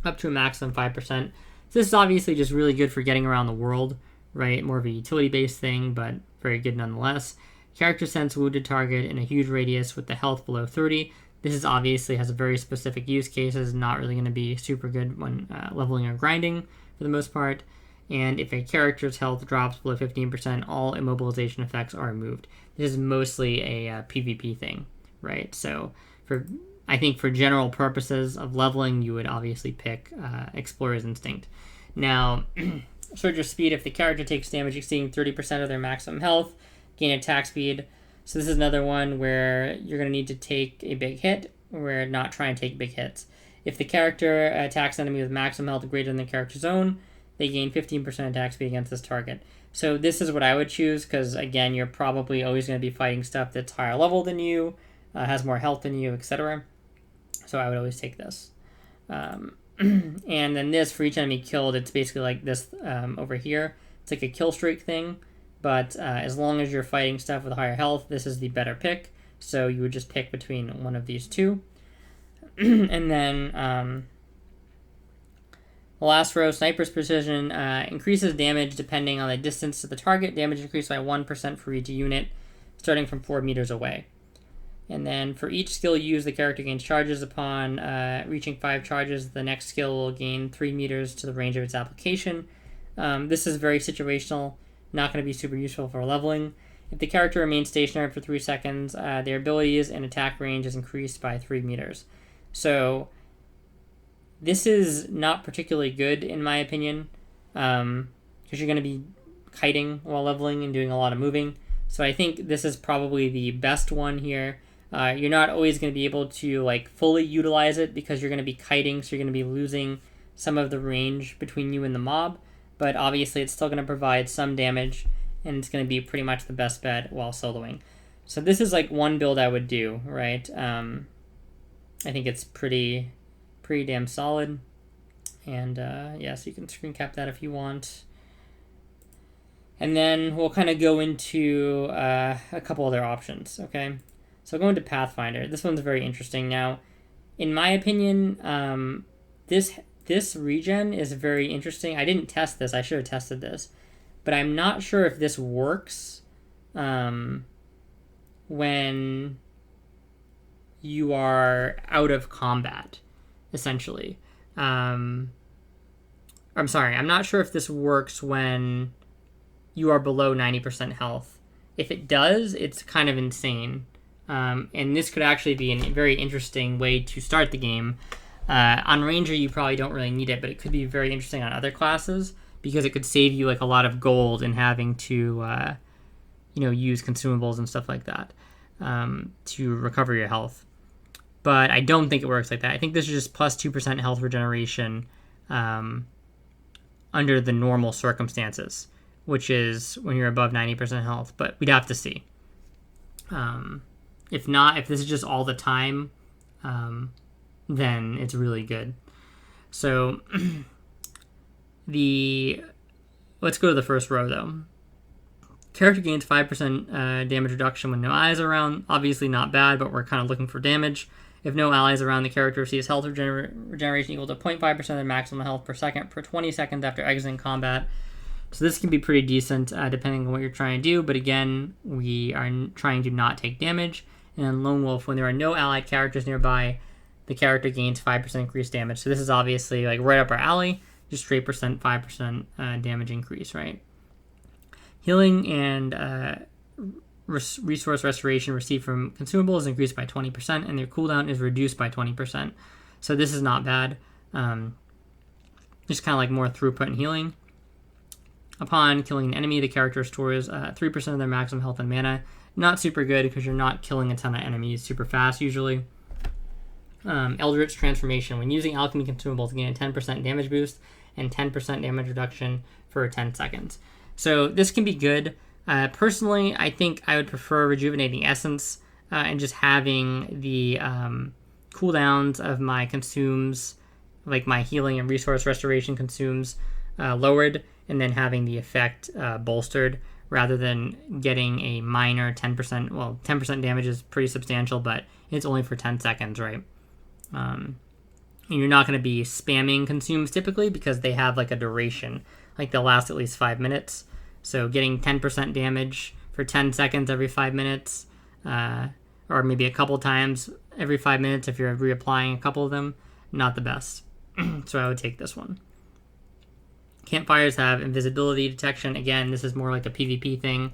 up to a maximum 5%. So this is obviously just really good for getting around the world, right? More of a utility-based thing, but very good nonetheless. Character sense wounded target in a huge radius with the health below 30. This is obviously has a very specific use cases, not really going to be super good when leveling or grinding for the most part. And if a character's health drops below 15%, all immobilization effects are removed. This is mostly a PvP thing, right? So I think for general purposes of leveling, you would obviously pick Explorer's Instinct. Now, surge your speed if the character takes damage exceeding 30% of their maximum health, gain attack speed. So this is another one where you're going to need to take a big hit. We're not trying to take big hits. If the character attacks an enemy with maximum health greater than the character's own, they gain 15% attack speed against this target. So this is what I would choose, because again, you're probably always going to be fighting stuff that's higher level than you, has more health than you, etc. So I would always take this. And then this, for each enemy killed, it's basically like this over here. It's like a kill streak thing, but as long as you're fighting stuff with higher health, this is the better pick. So you would just pick between one of these two. And then the last row, Sniper's Precision, increases damage depending on the distance to the target. Damage increased by 1% for each unit, starting from 4 meters away. And then for each skill used, the character gains charges. Upon reaching 5 charges, the next skill will gain 3 meters to the range of its application. This is very situational, not going to be super useful for leveling. If the character remains stationary for 3 seconds, their abilities and attack range is increased by 3 meters. So this is not particularly good, in my opinion, because you're going to be kiting while leveling and doing a lot of moving. So I think this is probably the best one here. You're not always going to be able to fully utilize it because you're going to be kiting, so you're going to be losing some of the range between you and the mob. But obviously it's still going to provide some damage, and it's going to be pretty much the best bet while soloing. So this is one build I would do, right? I think it's pretty damn solid. And so you can screen cap that if you want. And then we'll kind of go into a couple other options, okay? So going to Pathfinder. This one's very interesting. Now, in my opinion, this regen is very interesting. I didn't test this. I should have tested this. but I'm not sure if this works when you are out of combat, essentially. I'm sorry, I'm not sure if this works when you are below 90% health. If it does, it's kind of insane. And this could actually be a very interesting way to start the game. On Ranger, you probably don't really need it, but it could be very interesting on other classes because it could save you like a lot of gold in having to, use consumables and stuff like that to recover your health. But I don't think it works like that. I think this is just plus 2% health regeneration under the normal circumstances, which is when you're above 90% health. But we'd have to see. If not, if this is just all the time, then it's really good. So let's go to the first row, though. Character gains 5% damage reduction when no allies are around. Obviously not bad, but we're kind of looking for damage. If no allies around, the character receives health regeneration equal to 0.5% of their maximum health per second per 20 seconds after exiting combat. So this can be pretty decent depending on what you're trying to do. But again, we are trying to not take damage. And then Lone Wolf, when there are no allied characters nearby, the character gains 5% increased damage. So this is obviously like right up our alley. Just straight 5% damage increase, right? Healing and resource restoration received from consumables is increased by 20%, and their cooldown is reduced by 20%. So this is not bad. Just kind of like more throughput and healing. Upon killing an enemy, the character restores 3% of their maximum health and mana. Not super good because you're not killing a ton of enemies super fast usually. Eldritch Transformation. When using alchemy consumables, gain a 10% damage boost and 10% damage reduction for 10 seconds. So this can be good. Personally, I think I would prefer Rejuvenating Essence and just having the cooldowns of my consumes, like my healing and resource restoration consumes, lowered, and then having the effect bolstered rather than getting a minor 10%. Well, 10% damage is pretty substantial, but it's only for 10 seconds, right? And you're not going to be spamming consumes typically because they have like a duration. Like they'll last at least 5 minutes. So getting 10% damage for 10 seconds every 5 minutes, or maybe a couple times every 5 minutes if you're reapplying a couple of them, not the best. So I would take this one. Campfires have invisibility detection. Again, this is more like a PvP thing.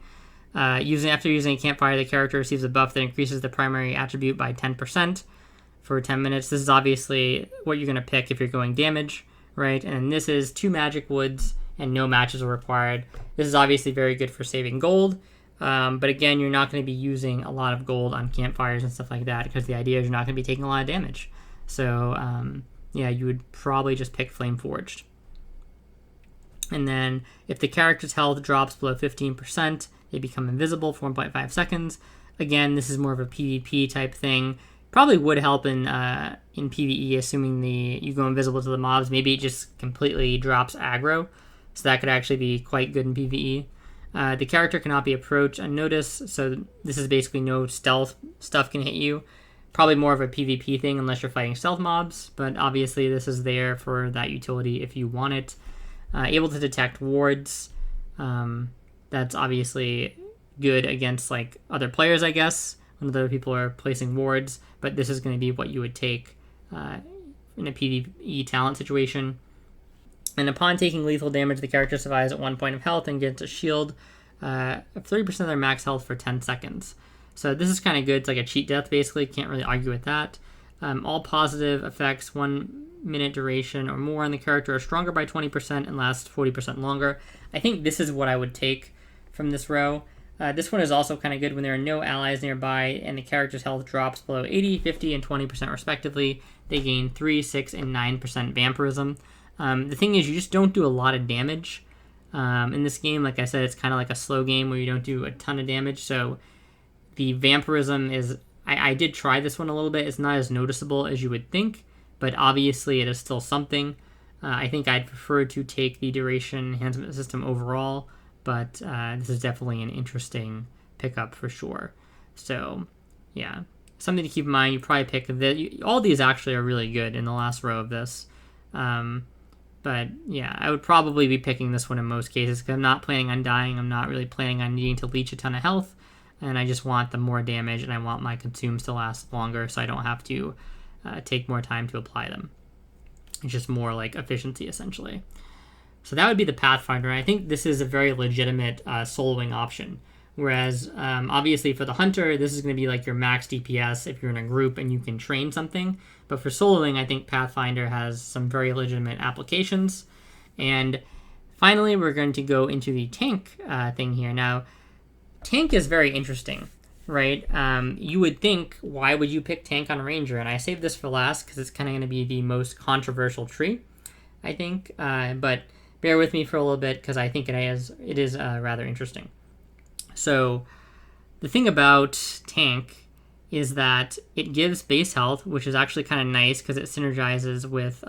After using a campfire, the character receives a buff that increases the primary attribute by 10% for 10 minutes. This is obviously what you're going to pick if you're going damage, right? And this is 2 magic woods and no matches are required. This is obviously very good for saving gold, but again, you're not going to be using a lot of gold on campfires and stuff like that because the idea is you're not going to be taking a lot of damage. So, you would probably just pick Flame Forged. And then if the character's health drops below 15%, they become invisible for 1.5 seconds. Again, this is more of a PvP type thing. Probably would help in PvE, assuming you go invisible to the mobs. Maybe it just completely drops aggro. So that could actually be quite good in PvE. The character cannot be approached unnoticed, so this is basically no stealth stuff can hit you. Probably more of a PvP thing unless you're fighting stealth mobs, but obviously this is there for that utility if you want it. Able to detect wards. That's obviously good against like other players, I guess, when other people are placing wards, but this is going to be what you would take in a PvE talent situation. And upon taking lethal damage, the character survives at 1 point of health and gets a shield of 30% of their max health for 10 seconds. So this is kind of good. It's like a cheat death, basically. Can't really argue with that. All positive effects, 1 minute duration or more on the character are stronger by 20% and last 40% longer. I think this is what I would take from this row. This one is also kind of good when there are no allies nearby and the character's health drops below 80, 50, and 20% respectively. They gain 3, 6, and 9% vampirism. The thing is, you just don't do a lot of damage in this game. Like I said, it's kind of like a slow game where you don't do a ton of damage. So the vampirism is... I did try this one a little bit. It's not as noticeable as you would think, but obviously it is still something. I think I'd prefer to take the duration enhancement system overall, but this is definitely an interesting pickup for sure. So, yeah. Something to keep in mind, you probably pick... all these actually are really good in the last row of this. But yeah, I would probably be picking this one in most cases because I'm not planning on dying. I'm not really planning on needing to leech a ton of health. And I just want the more damage, and I want my consumes to last longer so I don't have to take more time to apply them. It's just more like efficiency, essentially. So that would be the Pathfinder. I think this is a very legitimate soloing option. Whereas, obviously, for the Hunter, this is going to be like your max DPS if you're in a group and you can train something. But for soloing, I think Pathfinder has some very legitimate applications. And finally, we're going to go into the tank thing here. Now, tank is very interesting, right? You would think, why would you pick tank on Ranger? And I saved this for last because it's kind of going to be the most controversial tree, I think. But bear with me for a little bit because I think it is rather interesting. So the thing about tank is that it gives base health, which is actually kind of nice because it synergizes with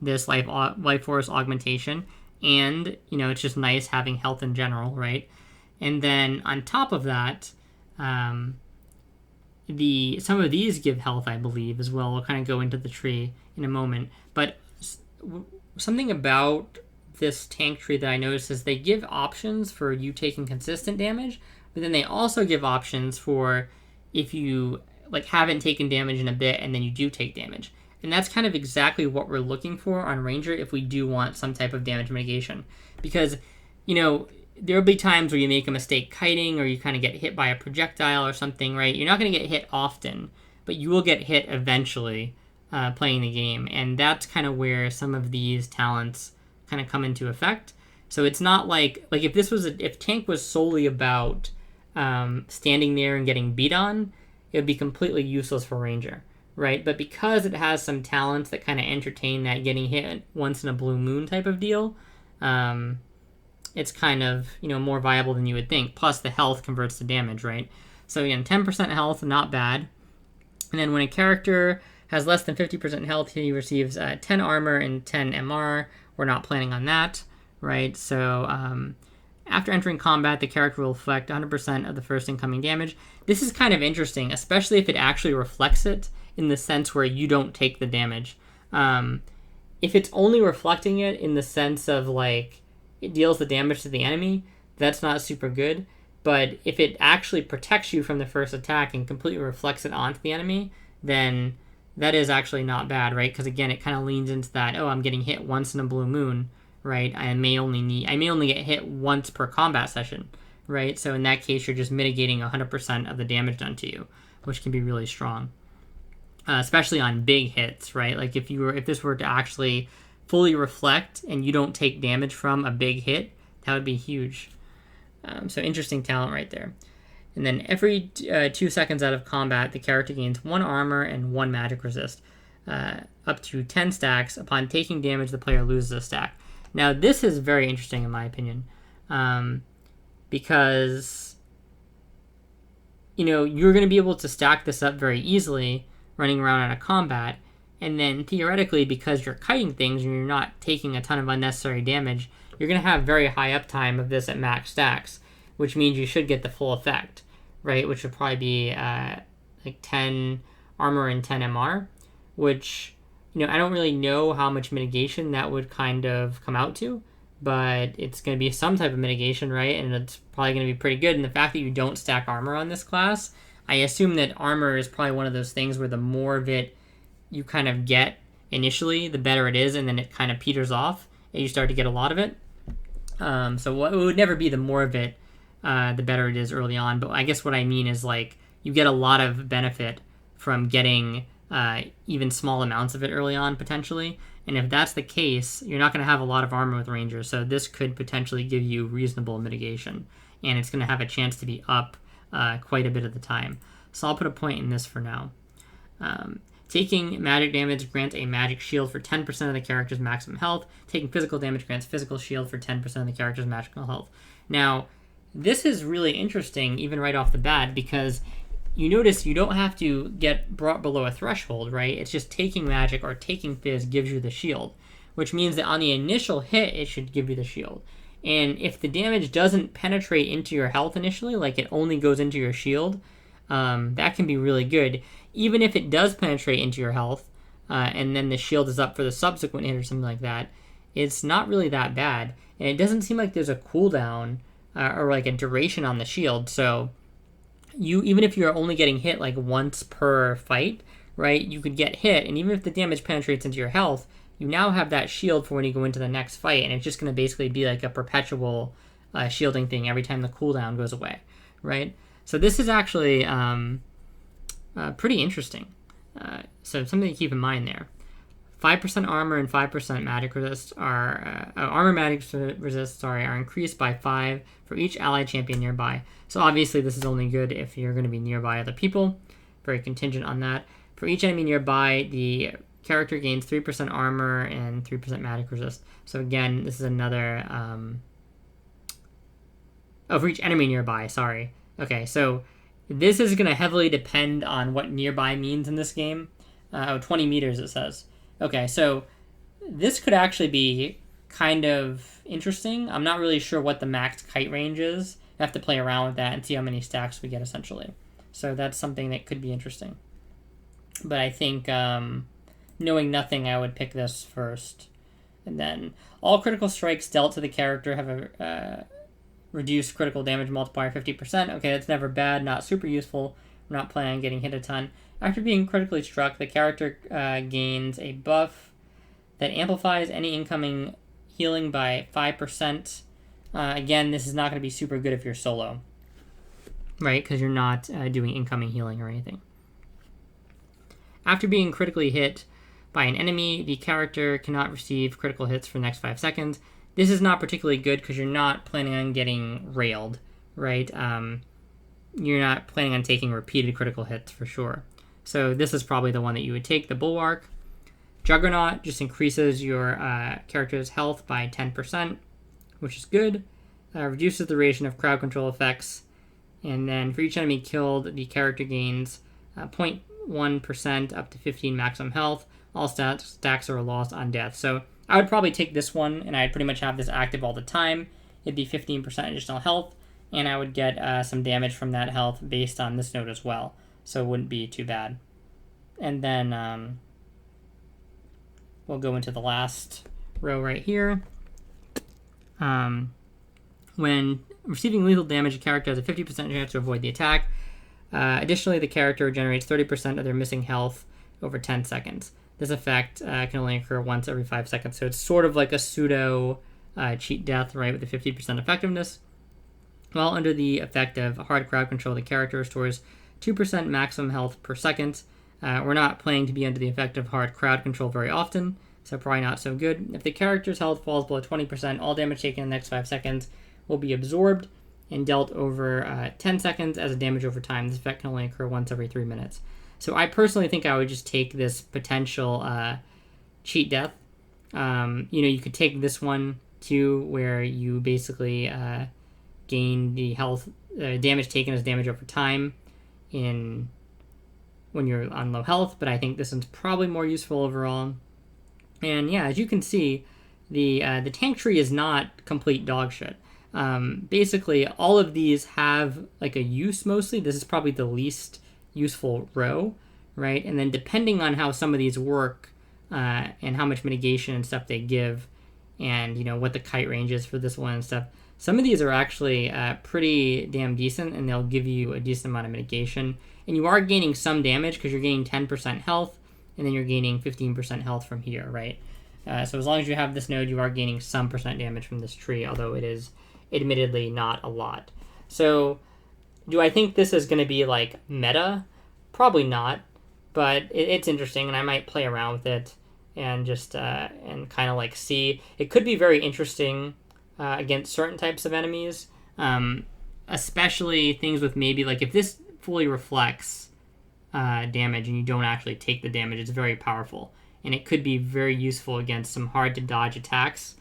this life force augmentation. And, it's just nice having health in general, right? And then on top of that, some of these give health, I believe, as well. We'll kind of go into the tree in a moment. But something about this tank tree that I noticed is they give options for you taking consistent damage, but then they also give options for if you haven't taken damage in a bit and then you do take damage. And that's kind of exactly what we're looking for on Ranger if we do want some type of damage mitigation. Because, there'll be times where you make a mistake kiting or you kind of get hit by a projectile or something, right? You're not going to get hit often, but you will get hit eventually playing the game. And that's kind of where some of these talents kind of come into effect. So it's not like if tank was solely about standing there and getting beat on, it would be completely useless for Ranger, right? But because it has some talents that kind of entertain that getting hit once in a blue moon type of deal, it's kind of more viable than you would think. Plus the health converts to damage, right? So again, 10% health, not bad. And then when a character has less than 50% health, he receives 10 armor and 10 MR. We're not planning on that, right? So after entering combat, the character will reflect 100% of the first incoming damage. This is kind of interesting, especially if it actually reflects it in the sense where you don't take the damage. If it's only reflecting it in the sense of it deals the damage to the enemy, that's not super good. But if it actually protects you from the first attack and completely reflects it onto the enemy, then that is actually not bad, right? Because again, it kind of leans into that, I'm getting hit once in a blue moon, right? I may only get hit once per combat session, right? So in that case, you're just mitigating 100% of the damage done to you, which can be really strong, especially on big hits, right? Like if this were to actually fully reflect and you don't take damage from a big hit, that would be huge. So interesting talent right there. And then every 2 seconds out of combat, the character gains 1 armor and 1 magic resist, up to 10 stacks. Upon taking damage, the player loses a stack. Now, this is very interesting in my opinion, because you're going to be able to stack this up very easily running around in a combat, and then theoretically, because you're kiting things and you're not taking a ton of unnecessary damage, you're going to have very high uptime of this at max stacks, which means you should get the full effect, right? Which would probably be 10 armor and 10 MR, which, I don't really know how much mitigation that would kind of come out to, but it's going to be some type of mitigation, right? And it's probably going to be pretty good. And the fact that you don't stack armor on this class, I assume that armor is probably one of those things where the more of it you kind of get initially, the better it is, and then it kind of peters off, and you start to get a lot of it. So it would never be the more of it, the better it is early on. But I guess what I mean is you get a lot of benefit from getting even small amounts of it early on, potentially. And if that's the case, you're not going to have a lot of armor with Rangers, so this could potentially give you reasonable mitigation. And it's going to have a chance to be up quite a bit of the time. So I'll put a point in this for now. Taking magic damage grants a magic shield for 10% of the character's maximum health. Taking physical damage grants physical shield for 10% of the character's magical health. Now, this is really interesting, even right off the bat, because you notice you don't have to get brought below a threshold, right? It's just taking magic or taking phys gives you the shield, which means that on the initial hit, it should give you the shield. And if the damage doesn't penetrate into your health initially, it only goes into your shield, that can be really good. Even if it does penetrate into your health, and then the shield is up for the subsequent hit or something like that, it's not really that bad. And it doesn't seem like there's a cooldown or like a duration on the shield. So even if you're only getting hit like once per fight, right, you could get hit, and even if the damage penetrates into your health, you now have that shield for when you go into the next fight, and it's just going to basically be like a perpetual shielding thing every time the cooldown goes away, right? So this is actually pretty interesting. So something to keep in mind there. 5% armor and 5% magic resist are are increased by 5 for each allied champion nearby. So obviously this is only good if you're going to be nearby other people. Very contingent on that. For each enemy nearby, the character gains 3% armor and 3% magic resist. So again, this is another... for each enemy nearby, sorry. Okay, so this is going to heavily depend on what nearby means in this game. 20 meters, it says. Okay, so this could actually be kind of interesting. I'm not really sure what the max kite range is. I have to play around with that and see how many stacks we get, essentially. So that's something that could be interesting. But I think, knowing nothing, I would pick this first. And then, all critical strikes dealt to the character have a reduced critical damage multiplier 50%. Okay, that's never bad, not super useful. I'm not planning on getting hit a ton. After being critically struck, the character gains a buff that amplifies any incoming healing by 5%. Again, this is not going to be super good if you're solo, right? Because you're not doing incoming healing or anything. After being critically hit by an enemy, the character cannot receive critical hits for the next 5 seconds. This is not particularly good because you're not planning on getting railed, right? You're not planning on taking repeated critical hits for sure. So this is probably the one that you would take, the Bulwark. Juggernaut just increases your character's health by 10%, which is good. Reduces the duration of crowd control effects. And then for each enemy killed, the character gains 0.1% up to 15 maximum health. All stacks are lost on death. So I would probably take this one, and I'd pretty much have this active all the time. It'd be 15% additional health, and I would get some damage from that health based on this node as well. So it wouldn't be too bad. And then we'll go into the last row right here. When receiving lethal damage, a character has a 50% chance to avoid the attack. Additionally, the character regenerates 30% of their missing health over 10 seconds. This effect can only occur once every 5 seconds, so it's sort of like a pseudo cheat death, right, with a 50% effectiveness. While under the effect of hard crowd control, the character restores 2% maximum health per second. We're not planning to be under the effect of hard crowd control very often, so probably not so good. If the character's health falls below 20%, all damage taken in the next 5 seconds will be absorbed and dealt over 10 seconds as a damage over time. This effect can only occur once every 3 minutes. So I personally think I would just take this potential cheat death. You could take this one too, where you basically gain the health damage taken as damage over time when you're on low health, but I think this one's probably more useful overall. And yeah, as you can see, the tank tree is not complete dog shit. Basically, all of these have like a use mostly. This is probably the least useful row, right? And then depending on how some of these work and how much mitigation and stuff they give, and what the kite range is for this one and stuff, some of these are actually pretty damn decent, and they'll give you a decent amount of mitigation. And you are gaining some damage because you're gaining 10% health, and then you're gaining 15% health from here, right? So as long as you have this node, you are gaining some percent damage from this tree, although it is admittedly not a lot. So do I think this is going to be like meta? Probably not, but it's interesting, and I might play around with it and just and kind of like see. It could be very interesting against certain types of enemies, especially things with maybe like if this fully reflects damage and you don't actually take the damage, it's very powerful, and it could be very useful against some hard to dodge attacks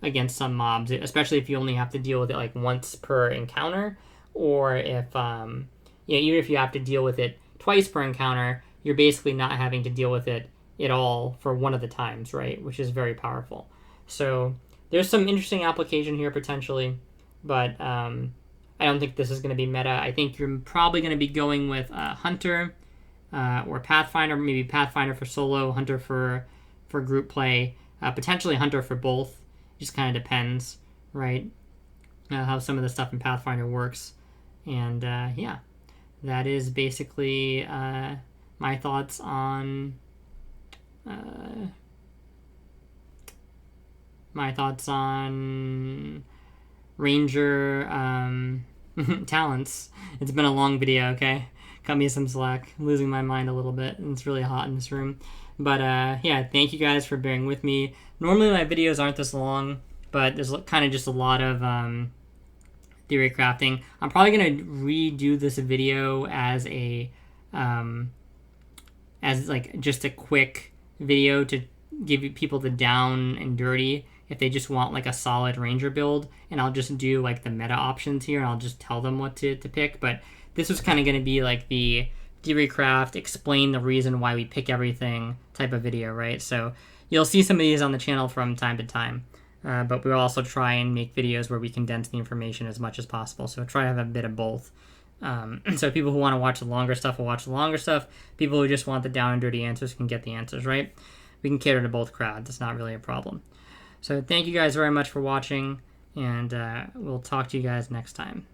against some mobs, especially if you only have to deal with it like once per encounter, or if even if you have to deal with it twice per encounter, you're basically not having to deal with it at all for one of the times, right? Which is very powerful. So there's some interesting application here potentially, but I don't think this is going to be meta. I think you're probably going to be going with Hunter or Pathfinder, maybe Pathfinder for solo, Hunter for group play. Potentially Hunter for both. It just kind of depends, right? How some of the stuff in Pathfinder works. And yeah, that is basically my thoughts on Ranger talents. It's been a long video, okay? Cut me some slack. I'm losing my mind a little bit, and it's really hot in this room. But yeah, thank you guys for bearing with me. Normally my videos aren't this long, but there's kind of just a lot of theory crafting. I'm probably gonna redo this video as a as like just a quick video to give people the down and dirty if they just want like a solid ranger build, and I'll just do like the meta options here and I'll just tell them what to pick. But this was kind of going to be like the theory craft, explain the reason why we pick everything type of video, right? So you'll see some of these on the channel from time to time. But we'll also try and make videos where we condense the information as much as possible. So try to have a bit of both. So people who want to watch the longer stuff will watch the longer stuff. People who just want the down and dirty answers can get the answers, right? We can cater to both crowds. It's not really a problem. So thank you guys very much for watching, and we'll talk to you guys next time.